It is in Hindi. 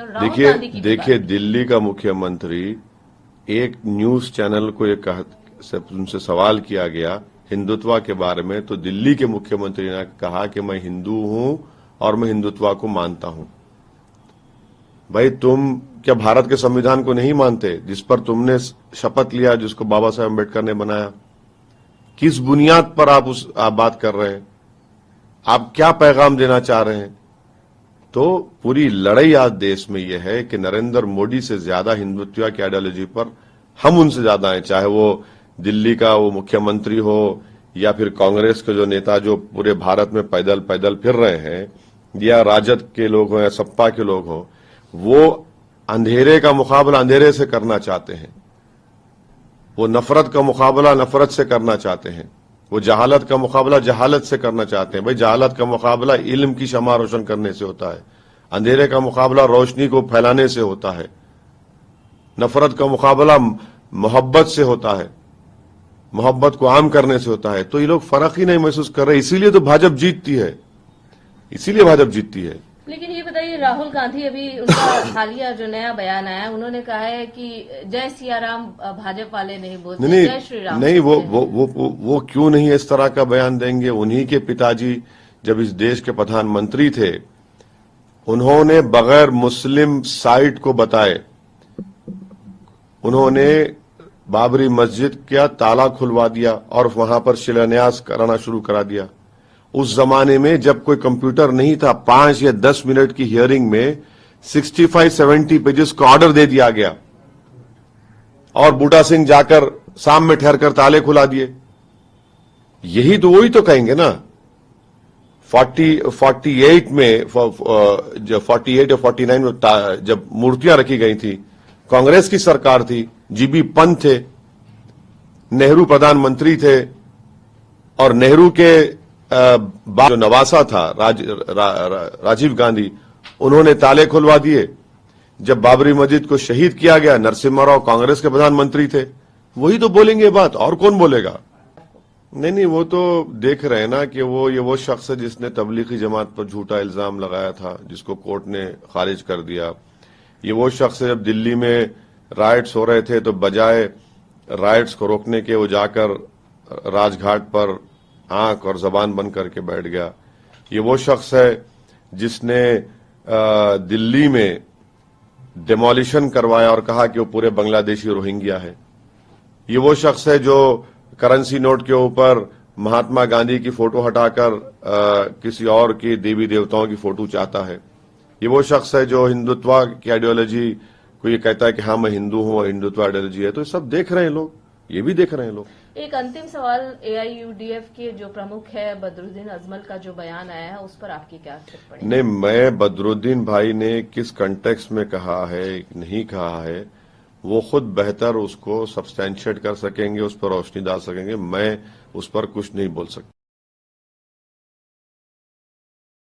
देखिए दिल्ली का मुख्यमंत्री, एक न्यूज चैनल को उनसे सवाल किया गया हिंदुत्व के बारे में, तो दिल्ली के मुख्यमंत्री ने कहा कि मैं हिंदू हूं और मैं हिंदुत्व को मानता हूं। भाई, तुम क्या भारत के संविधान को नहीं मानते, जिस पर तुमने शपथ लिया, जिसको बाबा साहेब अम्बेडकर ने बनाया? किस बुनियाद पर आप बात कर रहे हैं? आप क्या पैगाम देना चाह रहे हैं? तो पूरी लड़ाई आज देश में यह है कि नरेंद्र मोदी से ज्यादा हिंदुत्व की आइडियोलॉजी पर हम उनसे ज्यादा हैं, चाहे वो दिल्ली का वो मुख्यमंत्री हो या फिर कांग्रेस के जो नेता जो पूरे भारत में पैदल पैदल फिर रहे हैं, या राजद के लोग हो या सपा के लोग हो। वो अंधेरे का मुकाबला अंधेरे से करना चाहते हैं, वो नफरत का मुकाबला नफरत से करना चाहते हैं, वो जहालत का मुकाबला जहालत से करना चाहते हैं। भाई, जहालत का मुकाबला इल्म की शमा रोशन करने से होता है, अंधेरे का मुकाबला रोशनी को फैलाने से होता है, नफरत का मुकाबला मोहब्बत से होता है, मोहब्बत को आम करने से होता है। तो ये लोग फर्क ही नहीं महसूस कर रहे, इसीलिए तो भाजपा जीतती है, इसीलिए भाजपा जीतती है। लेकिन ये बताइए, राहुल गांधी अभी उनका हालिया जो नया बयान आया, उन्होंने कहा है कि जय सिया राम भाजपा वाले नहीं बोलते, जय श्री राम। नहीं, वो क्यों नहीं इस तरह का बयान देंगे? उन्हीं के पिताजी जब इस देश के प्रधानमंत्री थे, उन्होंने बगैर मुस्लिम साइट को बताए, उन्होंने बाबरी मस्जिद का ताला खुलवा दिया और वहां पर शिलान्यास कराना शुरू करा दिया। उस जमाने में जब कोई कंप्यूटर नहीं था, 5 या 10 मिनट की हियरिंग में 65-70 पेजेस का ऑर्डर दे दिया गया और बूटा सिंह जाकर शाम में ठहरकर ताले खुला दिए। यही तो वही तो कहेंगे ना। 48 में 48 या 49 में जब मूर्तियां रखी गई थी, कांग्रेस की सरकार थी, जीबी पंत थे, नेहरू प्रधानमंत्री थे, और नेहरू के जो नवासा था राजीव गांधी, उन्होंने ताले खुलवा दिए। जब बाबरी मस्जिद को शहीद किया गया, नरसिम्हा राव कांग्रेस के प्रधानमंत्री थे। वही तो बोलेंगे बात, और कौन बोलेगा? नहीं, वो तो देख रहे हैं ना कि ये वो शख्स है जिसने तबलीगी जमात पर झूठा इल्जाम लगाया था, जिसको कोर्ट ने खारिज कर दिया। ये वो शख्स है, जब दिल्ली में राइट्स हो रहे थे तो बजाय राइट्स को रोकने के वो जाकर राजघाट पर आंख और जबान बंद करके बैठ गया। ये वो शख्स है जिसने दिल्ली में डिमोलिशन करवाया और कहा कि वो पूरे बांग्लादेशी रोहिंग्या है। ये वो शख्स है जो करेंसी नोट के ऊपर महात्मा गांधी की फोटो हटाकर किसी और की देवी देवताओं की फोटो चाहता है। ये वो शख्स है जो हिंदुत्व की आइडियोलॉजी को ये कहता है कि हाँ मैं हिंदू हूं और हिंदुत्व आइडियोलॉजी है। तो सब देख रहे हैं लोग, ये भी देख रहे हैं लोग। एक अंतिम सवाल, एआईयूडीएफ के जो प्रमुख है बदरुद्दीन अजमल का जो बयान आया है, उस पर आपकी क्या टिप्पणी? नहीं, मैं बदरुद्दीन भाई ने किस कंटेक्स्ट में कहा है नहीं कहा है, वो खुद बेहतर उसको सब्सटैंशिएट कर सकेंगे, उस पर रोशनी डाल सकेंगे। मैं उस पर कुछ नहीं बोल सकता।